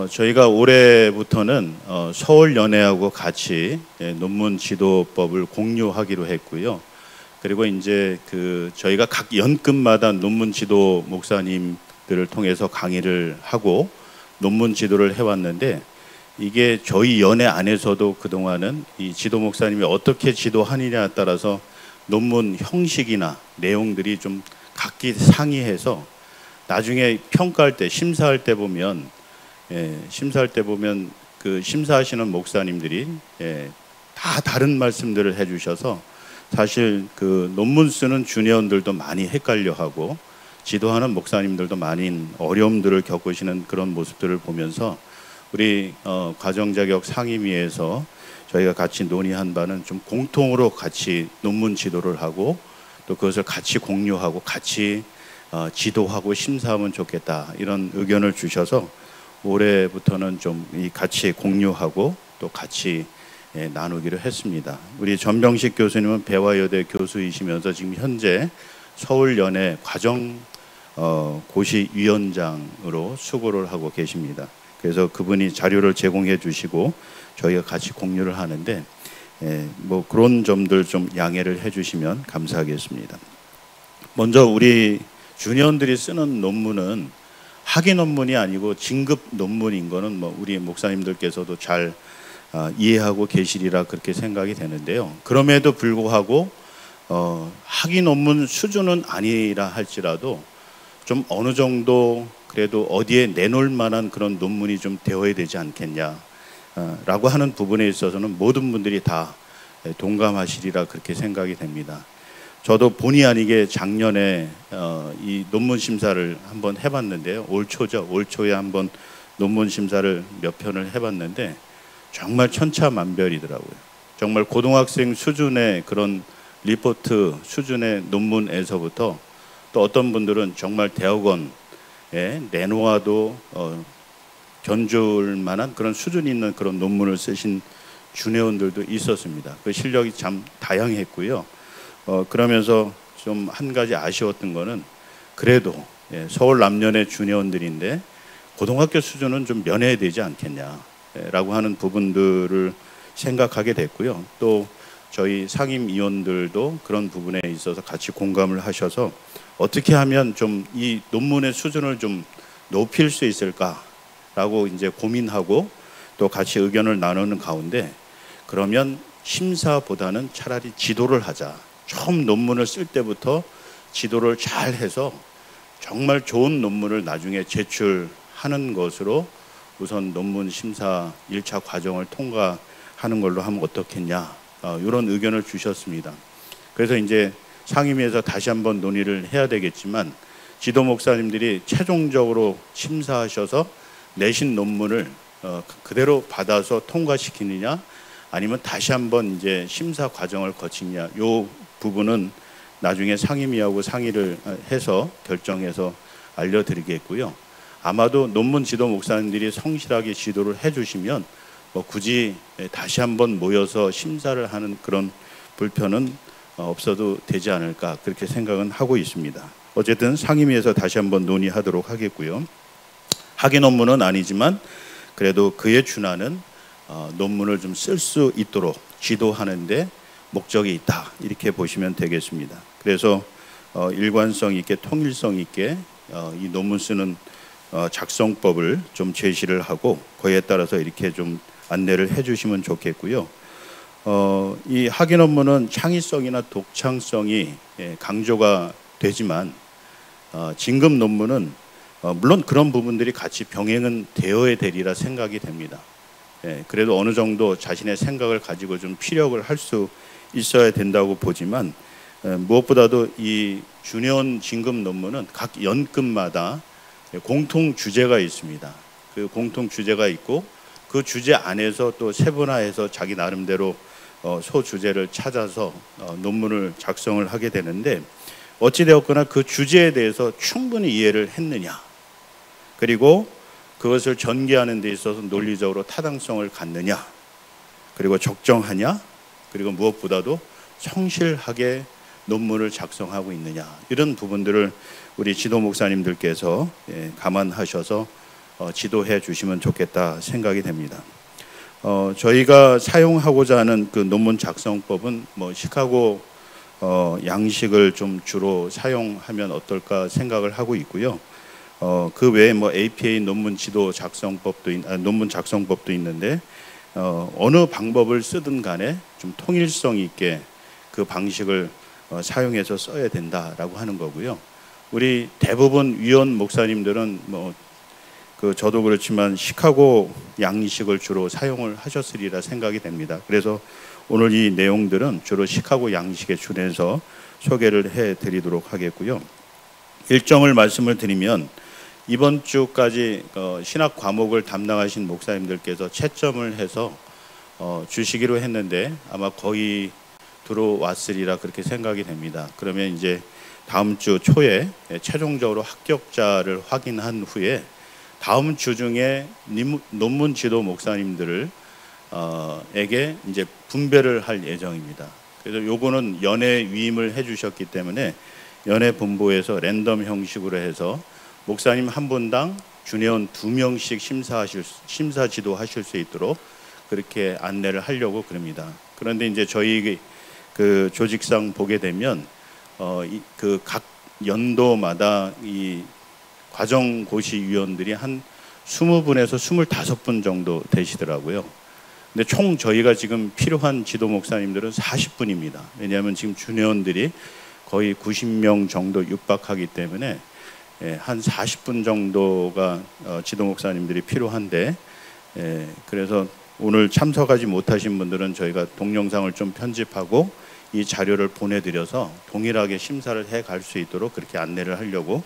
저희가 올해부터는 서울연회하고 같이 논문 지도법을 공유하기로 했고요. 그리고 이제 저희가 각 연급마다 논문 지도 목사님들을 통해서 강의를 하고 논문 지도를 해왔는데, 이게 저희 연회 안에서도 그동안은 이 지도 목사님이 어떻게 지도하느냐에 따라서 논문 형식이나 내용들이 좀 각기 상이해서 나중에 평가할 때, 심사할 때 보면 그 심사하시는 목사님들이 다 다른 말씀들을 해주셔서 사실 그 논문 쓰는 주니어들도 많이 헷갈려하고 지도하는 목사님들도 많은 어려움들을 겪으시는 그런 모습들을 보면서 우리 과정자격 상임위에서 저희가 같이 논의한 바는 좀 공통으로 같이 논문 지도를 하고 또 그것을 같이 공유하고 같이 지도하고 심사하면 좋겠다, 이런 의견을 주셔서 올해부터는 좀 같이 공유하고 또 같이 나누기로 했습니다. 우리 전병식 교수님은 배화여대 교수이시면서 지금 현재 서울연회 과정 고시위원장으로 수고를 하고 계십니다. 그래서 그분이 자료를 제공해 주시고 저희가 같이 공유를 하는데 뭐 그런 점들 좀 양해를 해주시면 감사하겠습니다. 먼저 우리 주니어들이 쓰는 논문은 학위 논문이 아니고 진급 논문인 거는 뭐 우리 목사님들께서도 잘 이해하고 계시리라 그렇게 생각이 되는데요. 그럼에도 불구하고 학위 논문 수준은 아니라 할지라도 좀 어느 정도 그래도 어디에 내놓을 만한 그런 논문이 좀 되어야 되지 않겠냐 라고 하는 부분에 있어서는 모든 분들이 다 동감하시리라 그렇게 생각이 됩니다. 저도 본의 아니게 작년에 이 논문 심사를 한번 해봤는데요. 올 초에 한번 논문 심사를 몇 편을 해봤는데 정말 천차만별이더라고요. 정말 고등학생 수준의 그런 리포트 수준의 논문에서부터 또 어떤 분들은 정말 대학원에 내놓아도 견줄 만한 그런 수준 있는 그런 논문을 쓰신 주니어들도 있었습니다. 그 실력이 참 다양했고요. 그러면서 좀 한 가지 아쉬웠던 거는 그래도 서울 남녀의 주니어들인데 고등학교 수준은 좀 면해야 되지 않겠냐라고 하는 부분들을 생각하게 됐고요. 또 저희 상임위원들도 그런 부분에 있어서 같이 공감을 하셔서 어떻게 하면 좀 이 논문의 수준을 좀 높일 수 있을까라고 이제 고민하고 또 같이 의견을 나누는 가운데, 그러면 심사보다는 차라리 지도를 하자. 처음 논문을 쓸 때부터 지도를 잘 해서 정말 좋은 논문을 나중에 제출하는 것으로 우선 논문 심사 1차 과정을 통과하는 걸로 하면 어떻겠냐, 이런 의견을 주셨습니다. 그래서 이제 상임위에서 다시 한번 논의를 해야 되겠지만 지도 목사님들이 최종적으로 심사하셔서 내신 논문을 그대로 받아서 통과시키느냐 아니면 다시 한번 이제 심사 과정을 거치냐, 요 부분은 나중에 상임위하고 상의를 해서 결정해서 알려드리겠고요. 아마도 논문 지도 목사님들이 성실하게 지도를 해주시면 뭐 굳이 다시 한번 모여서 심사를 하는 그런 불편은 없어도 되지 않을까 그렇게 생각은 하고 있습니다. 어쨌든 상임위에서 다시 한번 논의하도록 하겠고요. 학위 논문은 아니지만 그래도 그에 준하는 논문을 좀 쓸 수 있도록 지도하는데 목적이 있다, 이렇게 보시면 되겠습니다. 그래서 일관성 있게 통일성 있게 이 논문 쓰는 작성법을 좀 제시를 하고 그에 따라서 이렇게 좀 안내를 해주시면 좋겠고요. 이 학위 논문은 창의성이나 독창성이 강조가 되지만 진급 논문은 물론 그런 부분들이 같이 병행은 되어야 되리라 생각이 됩니다. 그래도 어느 정도 자신의 생각을 가지고 좀 피력을 할 수 있어야 된다고 보지만 무엇보다도 이 주니어 진급 논문은 각 연급마다 공통 주제가 있습니다. 그 공통 주제가 있고 그 주제 안에서 또 세분화해서 자기 나름대로 소주제를 찾아서 논문을 작성을 하게 되는데, 어찌되었거나 그 주제에 대해서 충분히 이해를 했느냐, 그리고 그것을 전개하는 데 있어서 논리적으로 타당성을 갖느냐, 그리고 적정하냐, 그리고 무엇보다도 성실하게 논문을 작성하고 있느냐, 이런 부분들을 우리 지도 목사님들께서 감안하셔서 지도해 주시면 좋겠다 생각이 됩니다. 저희가 사용하고자 하는 그 논문 작성법은 뭐 시카고 양식을 좀 주로 사용하면 어떨까 생각을 하고 있고요. 그 외에 뭐 APA 논문 지도 작성법도 논문 작성법도 있는데 어느 방법을 쓰든 간에 좀 통일성 있게 그 방식을 사용해서 써야 된다라고 하는 거고요. 우리 대부분 위원 목사님들은 뭐 저도 그렇지만 시카고 양식을 주로 사용을 하셨으리라 생각이 됩니다. 그래서 오늘 이 내용들은 주로 시카고 양식에 준해서 소개를 해드리도록 하겠고요. 일정을 말씀을 드리면 이번 주까지 신학 과목을 담당하신 목사님들께서 채점을 해서 주시기로 했는데 아마 거의 들어왔으리라 그렇게 생각이 됩니다. 그러면 이제 다음 주 초에 최종적으로 합격자를 확인한 후에 다음 주 중에 논문 지도 목사님들을 에게 이제 분배를 할 예정입니다. 그래서 요거는 연회 위임을 해주셨기 때문에 연회 본부에서 랜덤 형식으로 해서 목사님 한 분당 주내원 2명씩 심사 지도하실 수 있도록 그렇게 안내를 하려고 그럽니다. 그런데 이제 저희 그 조직상 보게 되면 그 각 연도마다 이 과정고시위원들이 한 20분에서 25분 정도 되시더라고요. 근데 총 저희가 지금 필요한 지도 목사님들은 40분입니다. 왜냐하면 지금 주내원들이 거의 90명 정도 육박하기 때문에 한 40분 정도가 지도 목사님들이 필요한데 그래서 오늘 참석하지 못하신 분들은 저희가 동영상을 좀 편집하고 이 자료를 보내드려서 동일하게 심사를 해갈 수 있도록 그렇게 안내를 하려고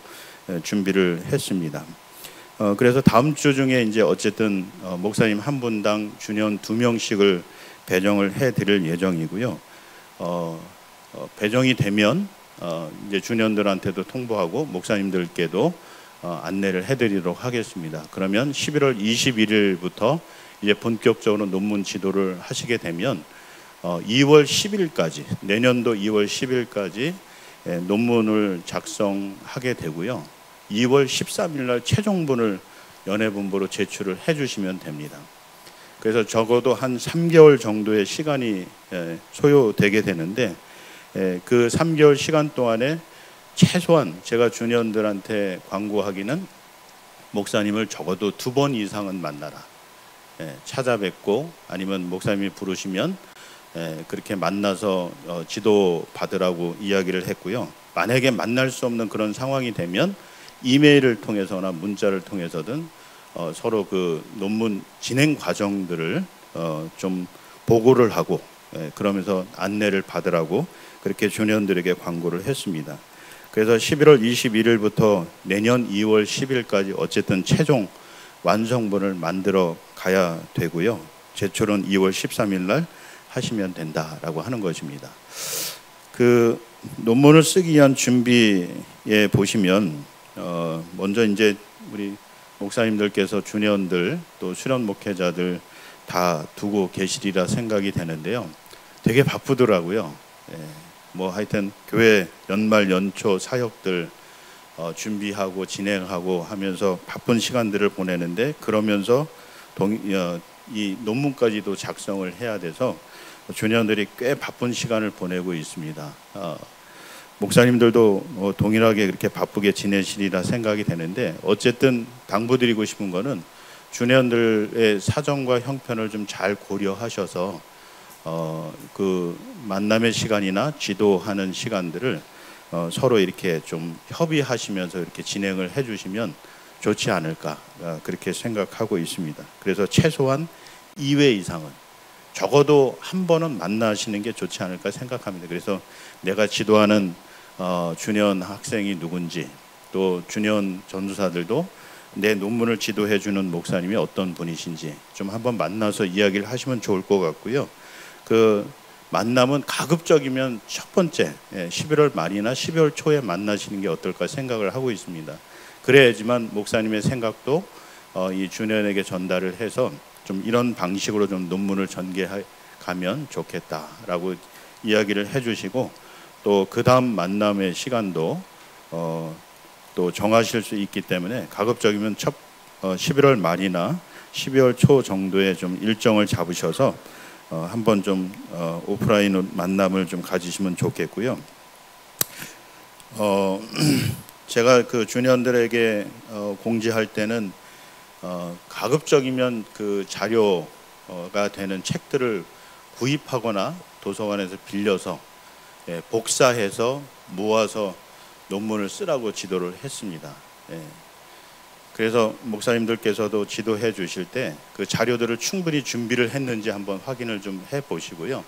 준비를 했습니다. 그래서 다음 주 중에 이제 어쨌든 목사님 한 분당 주년 2명씩을 배정을 해드릴 예정이고요. 배정이 되면 이제 주년들한테도 통보하고 목사님들께도 안내를 해드리도록 하겠습니다. 그러면 11월 21일부터 이제 본격적으로 논문 지도를 하시게 되면 2월 10일까지 내년도 2월 10일까지 논문을 작성하게 되고요. 2월 13일 날 최종본을 연회본부로 제출을 해주시면 됩니다. 그래서 적어도 한 3개월 정도의 시간이 소요되게 되는데 그 3개월 시간 동안에 최소한 제가 주니어들한테 광고하기는 목사님을 적어도 2번 이상은 만나라. 찾아뵙고 아니면 목사님이 부르시면 그렇게 만나서 지도 받으라고 이야기를 했고요. 만약에 만날 수 없는 그런 상황이 되면 이메일을 통해서나 문자를 통해서든 서로 그 논문 진행 과정들을 좀 보고를 하고 그러면서 안내를 받으라고 그렇게 주니어들에게 광고를 했습니다. 그래서 11월 21일부터 내년 2월 10일까지 어쨌든 최종 완성본을 만들어 가야 되고요. 제출은 2월 13일 날 하시면 된다라고 하는 것입니다. 그 논문을 쓰기 위한 준비에 보시면 먼저 이제 우리 목사님들께서 주니어들 또 수련 목회자들 다 두고 계시리라 생각이 되는데요. 되게 바쁘더라고요. 뭐 하여튼 교회 연말 연초 사역들 준비하고 진행하고 하면서 바쁜 시간들을 보내는데 그러면서 이 논문까지도 작성을 해야 돼서 주니어들이 꽤 바쁜 시간을 보내고 있습니다. 목사님들도 동일하게 그렇게 바쁘게 지내시리라 생각이 되는데 어쨌든 당부드리고 싶은 거는 주니어들의 사정과 형편을 좀 잘 고려하셔서 그 만남의 시간이나 지도하는 시간들을 서로 이렇게 좀 협의하시면서 이렇게 진행을 해주시면 좋지 않을까 그렇게 생각하고 있습니다. 그래서 최소한 2회 이상은 적어도 한 번은 만나시는 게 좋지 않을까 생각합니다. 그래서 내가 지도하는 주니언 학생이 누군지 또 주니언 전도사들도 내 논문을 지도해 주는 목사님이 어떤 분이신지 좀 한번 만나서 이야기를 하시면 좋을 것 같고요. 그 만남은 가급적이면 첫 번째 11월 말이나 12월 초에 만나시는 게 어떨까 생각을 하고 있습니다. 그래야지만 목사님의 생각도 이 주니언에게 전달을 해서 좀 이런 방식으로 좀 논문을 전개해 가면 좋겠다라고 이야기를 해주시고 또 그 다음 만남의 시간도 또 정하실 수 있기 때문에 가급적이면 첫 11월 말이나 12월 초 정도에 좀 일정을 잡으셔서 한번 좀 오프라인 만남을 좀 가지시면 좋겠고요. 제가 그 주니어들에게 공지할 때는 가급적이면 그 자료가 되는 책들을 구입하거나 도서관에서 빌려서 복사해서 모아서 논문을 쓰라고 지도를 했습니다. 그래서 목사님들께서도 지도해 주실 때 그 자료들을 충분히 준비를 했는지 한번 확인을 좀 해보시고요.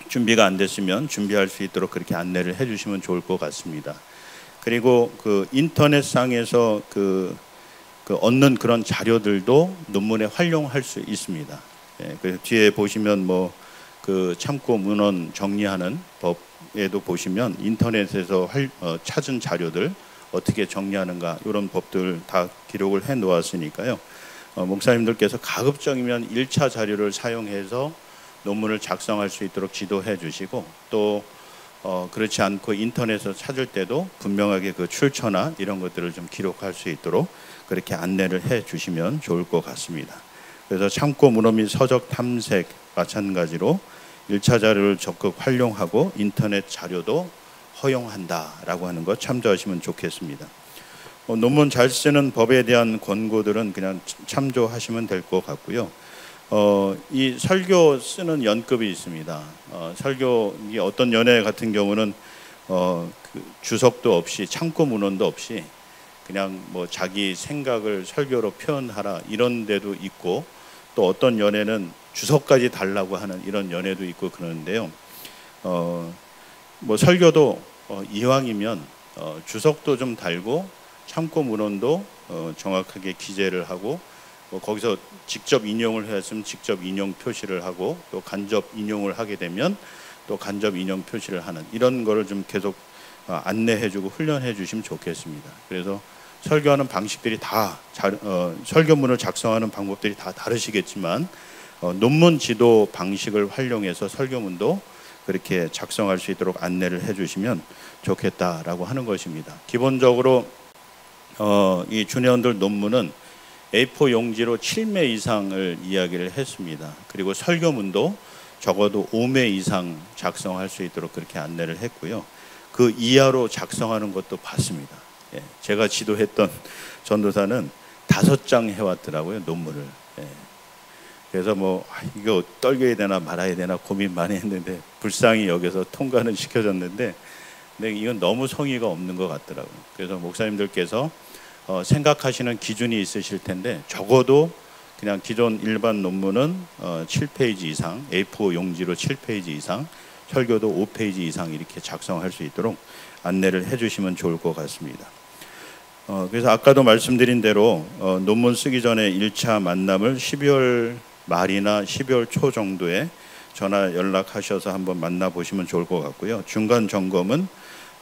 준비가 안 됐으면 준비할 수 있도록 그렇게 안내를 해주시면 좋을 것 같습니다. 그리고 그 인터넷상에서 그 얻는 그런 자료들도 논문에 활용할 수 있습니다. 그 뒤에 보시면 뭐 그 참고 문헌 정리하는 법에도 보시면 인터넷에서 찾은 자료들 어떻게 정리하는가 이런 법들 다 기록을 해 놓았으니까요. 목사님들께서 가급적이면 1차 자료를 사용해서 논문을 작성할 수 있도록 지도해 주시고 또 그렇지 않고 인터넷에서 찾을 때도 분명하게 그 출처나 이런 것들을 좀 기록할 수 있도록 그렇게 안내를 해 주시면 좋을 것 같습니다. 그래서 참고 문헌 및 서적 탐색 마찬가지로 1차 자료를 적극 활용하고 인터넷 자료도 허용한다라고 하는 것 참조하시면 좋겠습니다. 논문 잘 쓰는 법에 대한 권고들은 그냥 참조하시면 될 것 같고요. 이 설교 쓰는 연급이 있습니다. 설교 이 어떤 연회 같은 경우는 그 주석도 없이 참고 문헌도 없이 그냥 뭐 자기 생각을 설교로 표현하라 이런 데도 있고 또 어떤 연회는 주석까지 달라고 하는 이런 연회도 있고 그러는데요. 뭐 설교도 이왕이면 주석도 좀 달고 참고 문헌도 정확하게 기재를 하고 거기서 직접 인용을 했으면 직접 인용 표시를 하고 또 간접 인용을 하게 되면 또 간접 인용 표시를 하는 이런 거를 좀 계속 안내해주고 훈련해 주시면 좋겠습니다. 그래서 설교하는 방식들이 다 설교문을 작성하는 방법들이 다 다르시겠지만 논문 지도 방식을 활용해서 설교문도 그렇게 작성할 수 있도록 안내를 해주시면 좋겠다라고 하는 것입니다. 기본적으로 이 주니어들 논문은 A4 용지로 7매 이상을 이야기를 했습니다. 그리고 설교문도 적어도 5매 이상 작성할 수 있도록 그렇게 안내를 했고요. 그 이하로 작성하는 것도 봤습니다. 제가 지도했던 전도사는 5장 해왔더라고요, 논문을. 그래서 뭐 이거 떨겨야 되나 말아야 되나 고민 많이 했는데 불쌍히 여기서 통과는 시켜줬는데 근데 이건 너무 성의가 없는 것 같더라고요. 그래서 목사님들께서 생각하시는 기준이 있으실 텐데 적어도 그냥 기존 일반 논문은 7페이지 이상, A4 용지로 7페이지 이상, 설교도 5페이지 이상 이렇게 작성할 수 있도록 안내를 해주시면 좋을 것 같습니다. 그래서 아까도 말씀드린 대로 논문 쓰기 전에 1차 만남을 12월 말이나 12월 초 정도에 전화 연락하셔서 한번 만나보시면 좋을 것 같고요. 중간 점검은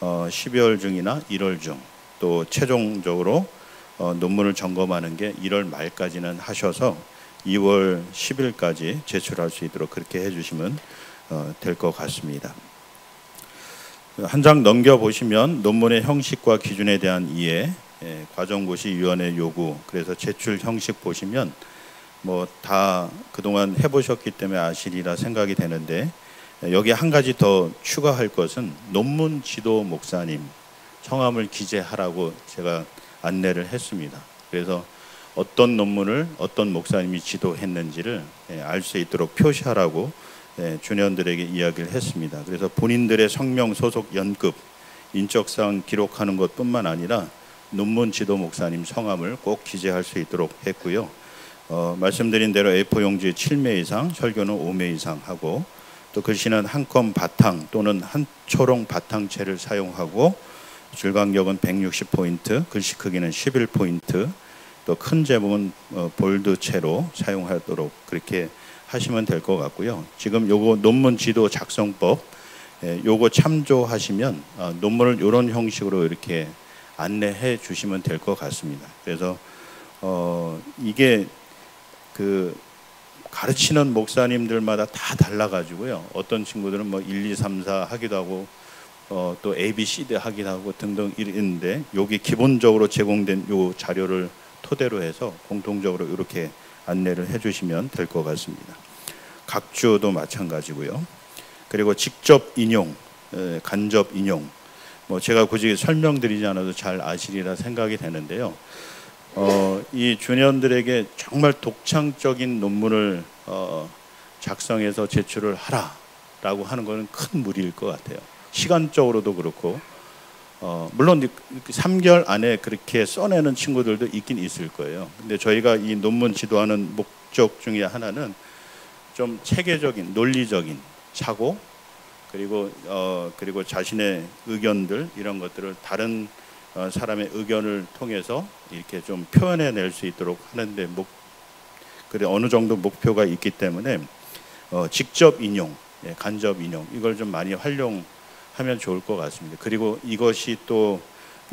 12월 중이나 1월 중, 또 최종적으로 논문을 점검하는 게 1월 말까지는 하셔서 2월 10일까지 제출할 수 있도록 그렇게 해주시면 될 것 같습니다. 한 장 넘겨보시면 논문의 형식과 기준에 대한 이해, 과정고시위원회 요구, 그래서 제출 형식 보시면 뭐 다 그동안 해보셨기 때문에 아시리라 생각이 되는데 여기에 한 가지 더 추가할 것은 논문 지도 목사님 성함을 기재하라고 제가 안내를 했습니다. 그래서 어떤 논문을 어떤 목사님이 지도했는지를 알 수 있도록 표시하라고 주니어들에게 이야기를 했습니다. 그래서 본인들의 성명, 소속, 연급, 인적사항 기록하는 것뿐만 아니라 논문 지도 목사님 성함을 꼭 기재할 수 있도록 했고요. 말씀드린 대로 A4 용지 7매 이상, 설교는 5매 이상 하고 또 글씨는 한 컴 바탕 또는 한 초롱 바탕체를 사용하고 줄간격은 160포인트, 글씨 크기는 11포인트, 또 큰 제목은 볼드체로 사용하도록 그렇게 하시면 될 것 같고요. 지금 요거 논문 지도 작성법 요거 참조하시면 논문을 이런 형식으로 이렇게 안내해 주시면 될 것 같습니다. 그래서 이게 그 가르치는 목사님들마다 다 달라가지고요. 어떤 친구들은 뭐 1, 2, 3, 4 하기도 하고 또 A, B, C, D 하기도 하고 등등 이랬는데 여기 기본적으로 제공된 요 자료를 토대로 해서 공통적으로 이렇게 안내를 해주시면 될 것 같습니다. 각주도 마찬가지고요. 그리고 직접 인용, 간접 인용, 뭐 제가 굳이 설명드리지 않아도 잘 아시리라 생각이 되는데요. 이 주니어들에게 정말 독창적인 논문을 작성해서 제출을 하라라고 하는 것은 큰 무리일 것 같아요. 시간적으로도 그렇고, 물론 3개월 안에 그렇게 써내는 친구들도 있긴 있을 거예요. 근데 저희가 이 논문 지도하는 목적 중에 하나는 좀 체계적인, 논리적인 사고, 그리고 자신의 의견들, 이런 것들을 다른 사람의 의견을 통해서 이렇게 좀 표현해낼 수 있도록 하는데, 그래 어느 정도 목표가 있기 때문에 직접 인용, 간접 인용, 이걸 좀 많이 활용하면 좋을 것 같습니다. 그리고 이것이 또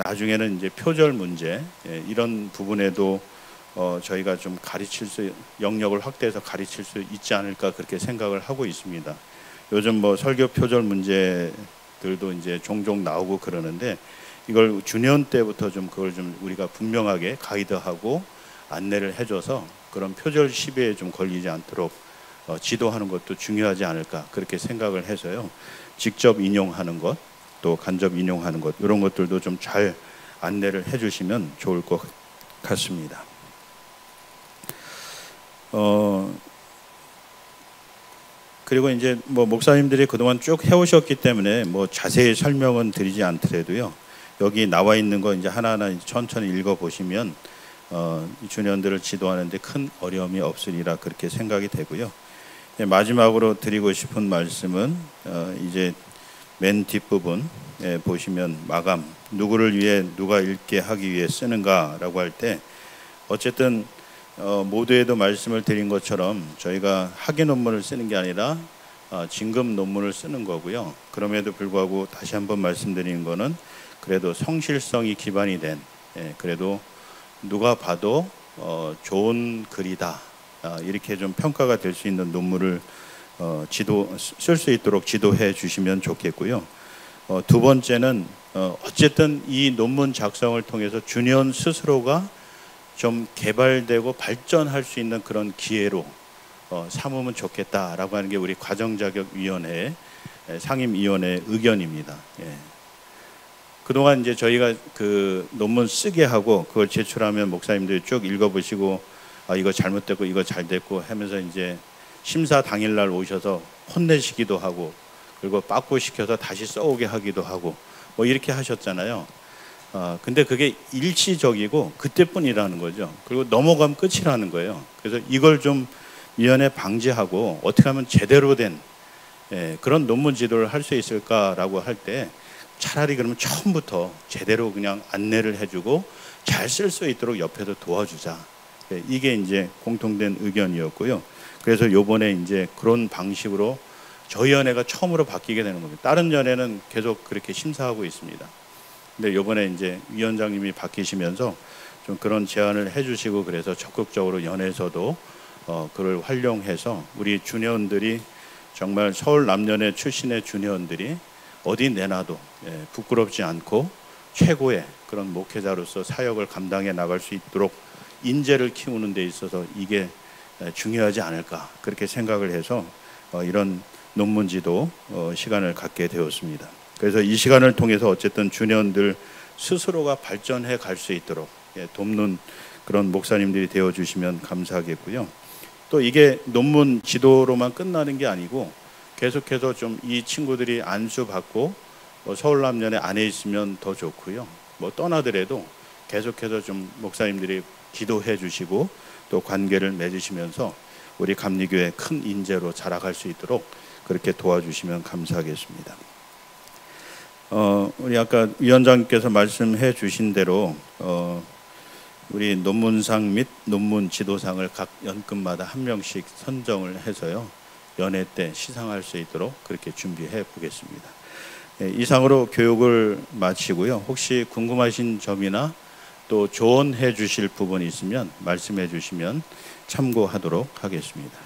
나중에는 이제 표절 문제, 이런 부분에도 저희가 좀 영역을 확대해서 가르칠 수 있지 않을까, 그렇게 생각을 하고 있습니다. 요즘 뭐 설교 표절 문제들도 이제 종종 나오고 그러는데, 이걸 주년 때부터 좀 그걸 좀 우리가 분명하게 가이드하고 안내를 해줘서 그런 표절 시비에 좀 걸리지 않도록 지도하는 것도 중요하지 않을까, 그렇게 생각을 해서요. 직접 인용하는 것, 또 간접 인용하는 것, 이런 것들도 좀 잘 안내를 해주시면 좋을 것 같습니다. 그리고 이제 뭐 목사님들이 그동안 쭉 해오셨기 때문에 뭐 자세히 설명은 드리지 않더라도요. 여기 나와 있는 거 이제 하나하나 천천히 읽어 보시면 이 주년들을 지도하는데 큰 어려움이 없으리라, 그렇게 생각이 되고요. 마지막으로 드리고 싶은 말씀은 이제 맨 뒷부분 보시면 마감, 누구를 위해 누가 읽게 하기 위해 쓰는가라고 할 때, 어쨌든 모두에도 말씀을 드린 것처럼 저희가 학예 논문을 쓰는 게 아니라 진급 논문을 쓰는 거고요. 그럼에도 불구하고 다시 한번 말씀드리는 거는, 그래도 성실성이 기반이 된, 그래도 누가 봐도 좋은 글이다, 이렇게 좀 평가가 될 수 있는 논문을 쓸 수 있도록 지도해 주시면 좋겠고요. 두 번째는 어쨌든 이 논문 작성을 통해서 주니어 스스로가 좀 개발되고 발전할 수 있는 그런 기회로 삼으면 좋겠다라고 하는 게 우리 과정자격위원회 상임위원회의 의견입니다. 그동안 이제 저희가 그 논문 쓰게 하고 그걸 제출하면 목사님들이 쭉 읽어보시고, 이거 잘못됐고 이거 잘 됐고 하면서 이제 심사 당일날 오셔서 혼내시기도 하고, 그리고 빠꾸 시켜서 다시 써오게 하기도 하고, 뭐 이렇게 하셨잖아요. 근데 그게 일시적이고 그때뿐이라는 거죠. 그리고 넘어가면 끝이라는 거예요. 그래서 이걸 좀 위원회 방지하고 어떻게 하면 제대로 된 그런 논문 지도를 할 수 있을까라고 할 때, 차라리 그러면 처음부터 제대로 그냥 안내를 해주고 잘 쓸 수 있도록 옆에서 도와주자. 이게 이제 공통된 의견이었고요. 그래서 요번에 이제 그런 방식으로 저희 연회가 처음으로 바뀌게 되는 겁니다. 다른 연회는 계속 그렇게 심사하고 있습니다. 근데 요번에 이제 위원장님이 바뀌시면서 좀 그런 제안을 해주시고, 그래서 적극적으로 연회에서도 그걸 활용해서 우리 주니어들이 정말 서울 남연회 출신의 주니어들이 어디 내놔도 부끄럽지 않고 최고의 그런 목회자로서 사역을 감당해 나갈 수 있도록 인재를 키우는 데 있어서 이게 중요하지 않을까, 그렇게 생각을 해서 이런 논문지도 시간을 갖게 되었습니다. 그래서 이 시간을 통해서 어쨌든 주니어들 스스로가 발전해 갈 수 있도록 돕는 그런 목사님들이 되어주시면 감사하겠고요. 또 이게 논문 지도로만 끝나는 게 아니고 계속해서 좀 이 친구들이 안수받고 서울남연회 안에 있으면 더 좋고요. 뭐 떠나더라도 계속해서 좀 목사님들이 기도해 주시고 또 관계를 맺으시면서 우리 감리교회 큰 인재로 자라갈 수 있도록 그렇게 도와주시면 감사하겠습니다. 우리 아까 위원장님께서 말씀해 주신 대로 우리 논문상 및 논문 지도상을 각 연급마다 한 명씩 선정을 해서요, 연회 때 시상할 수 있도록 그렇게 준비해 보겠습니다. 이상으로 교육을 마치고요. 혹시 궁금하신 점이나 또 조언해 주실 부분이 있으면 말씀해 주시면 참고하도록 하겠습니다.